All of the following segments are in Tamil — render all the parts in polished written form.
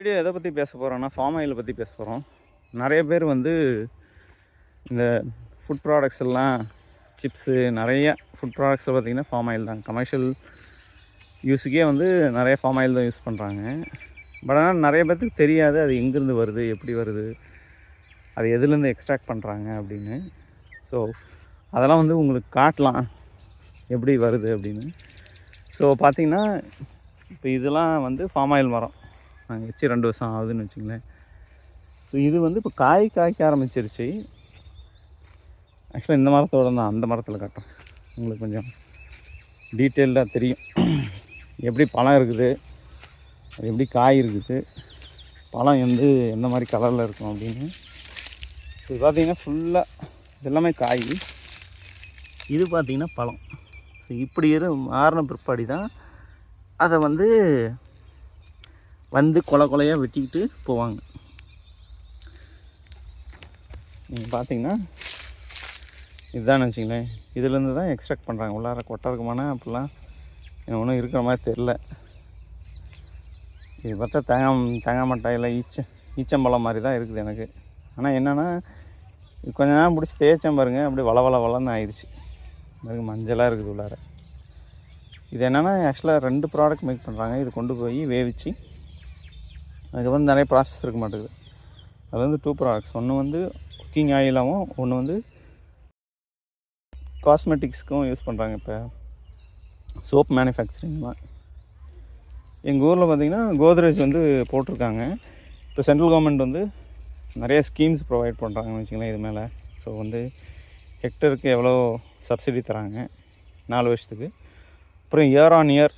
வீடியோ எதை பற்றி பேச போகிறோன்னா ஃபார்ம் ஆயிலை பற்றி பேச போகிறோம். நிறைய பேர் வந்து இந்த ஃபுட் ப்ராடக்ட்ஸ் எல்லாம் சிப்ஸு நிறைய ஃபுட் ப்ராடக்ட்ஸில் பார்த்திங்கன்னா ஃபார்ம் ஆயில் தான். கமர்ஷியல் யூஸுக்கே வந்து நிறைய ஃபார்ம் ஆயில் தான் யூஸ் பண்ணுறாங்க. பட் ஆனால் நிறைய பேர்த்துக்கு தெரியாது அது எங்கேருந்து வருது, எப்படி வருது, அது எதுலேருந்து எக்ஸ்ட்ராக்ட் பண்ணுறாங்க அப்படின்னு. ஸோ அதெல்லாம் வந்து உங்களுக்கு காட்டலாம் எப்படி வருது அப்படின்னு. ஸோ பார்த்திங்கன்னா இப்போ இதெல்லாம் வந்து ஃபார்ம் ஆயில் மரம் நாங்கள் வச்சு 2 வருஷம் ஆகுதுன்னு வச்சுங்களேன். ஸோ இது வந்து இப்போ காய்க்க ஆரம்பிச்சிருச்சு. ஆக்சுவலாக இந்த மரத்தோட தான் அந்த மரத்தில் காட்டுறேன் உங்களுக்கு கொஞ்சம் டீட்டெயில்டாக தெரியும் எப்படி பழம் இருக்குது, அது எப்படி காய் இருக்குது, பழம் வந்து எந்த மாதிரி கலரில் இருக்கும் அப்படின்னு. ஸோ இது பார்த்திங்கன்னா ஃபுல்லாக இதெல்லாமே காய், இது பார்த்திங்கன்னா பழம். ஸோ இப்படி மாறின பிற்பாடி தான் அதை வந்து கொலையாக வெட்டிக்கிட்டு போவாங்க. நீங்கள் பார்த்தீங்கன்னா இதுதான் வச்சிங்களேன், இதுலேருந்து தான் எக்ஸ்ட்ராக்ட் பண்ணுறாங்க. உள்ளார கொட்டை இருக்குமானா அப்படிலாம் எனக்கு ஒன்றும் இருக்கிற மாதிரி தெரில. இது பார்த்தா தேங்காய் மட்டாயில் ஈச்சம்பழம் மாதிரி தான் இருக்குது எனக்கு. ஆனால் என்னென்னா இது கொஞ்ச நேரம் பிடிச்சி தேய்ச்சம் பாருங்கள், அப்படியே வளன்னு ஆயிடுச்சு. அதுக்கு மஞ்சளாக இருக்குது உள்ளார. இது என்னென்னா ஆக்சுவலாக 2 ப்ராடக்ட் மேக் பண்ணுறாங்க. இது கொண்டு போய் வேவிச்சு அதுக்கு வந்து நிறைய ப்ராசஸ் இருக்க மாட்டேங்குது. அது வந்து 2 ப்ராடக்ட்ஸ். ஒன்று வந்து குக்கிங் ஆயிலாகவும், ஒன்று வந்து காஸ்மெட்டிக்ஸ்க்கும் யூஸ் பண்ணுறாங்க. இப்போ சோப் மேனுஃபேக்சரிங்லாம் எங்கள் ஊரில் பார்த்திங்கன்னா கோத்ரேஜ் வந்து போட்டிருக்காங்க. இப்போ சென்ட்ரல் கவர்மெண்ட் வந்து நிறைய ஸ்கீம்ஸ் ப்ரொவைட் பண்ணுறாங்கன்னு வச்சுங்களேன் இது மேலே. ஸோ வந்து ஹெக்டருக்கு எவ்வளோ சப்சிடி தராங்க 4 வருஷத்துக்கு. அப்புறம் இயர் ஆன் இயர்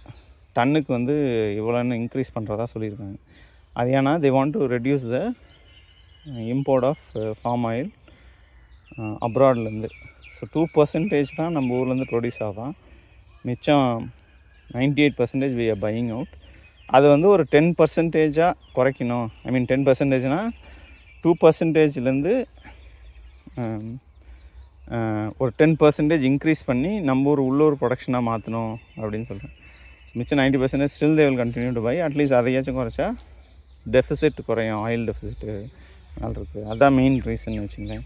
டன்னுக்கு வந்து இவ்வளோன்னு இன்க்ரீஸ் பண்ணுறதா சொல்லியிருக்காங்க. அது ஏன்னா they want to reduce the import of palm oil அப்ராட்லேருந்து. ஸோ 2% தான் நம்ம ஊர்லேருந்து ப்ரொடியூஸ் ஆகும். மிச்சம் 98% we are buying out. அது வந்து ஒரு 10% குறைக்கணும். ஐ மீன் 10%னால் 2%லேருந்து ஒரு 10% இன்க்ரீஸ் பண்ணி நம்ம உள்ளூர் ப்ரொடக்ஷனாக மாற்றணும் அப்படின்னு சொல்கிறேன். மிச்சம் 90% still they will continue to buy. At least அதையாச்சும் குறைச்சா டெஃபிசிட் குறையும், ஆயில் டெஃபிசிட்டு நல்லா இருக்குது. அதுதான் மெயின் ரீசன் வச்சுங்களேன்.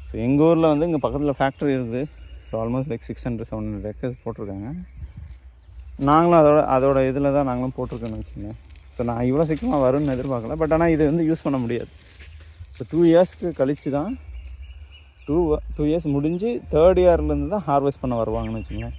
ஸோ எங்கள் ஊரில் வந்து இங்கே பக்கத்தில் ஃபேக்ட்ரி இருக்குது. ஸோ ஆல்மோஸ்ட் லைக் 600-700 ஏக்கர்ஸ் போட்டிருக்காங்க. நாங்களும் அதோட இதில் தான் நாங்களும் போட்டிருக்கோன்னு வச்சுங்களேன். ஸோ நான் இவ்வளோ சீக்கிரமாக வரும்னு எதிர்பார்க்கல. பட் ஆனால் இது வந்து யூஸ் பண்ண முடியாது. ஸோ 2 இயர்ஸ்க்கு கழித்து தான் 2 இயர்ஸ் முடிஞ்சு 3rd இயர்லேருந்து தான் ஹார்வெஸ்ட் பண்ண வருவாங்கன்னு வச்சுங்களேன்.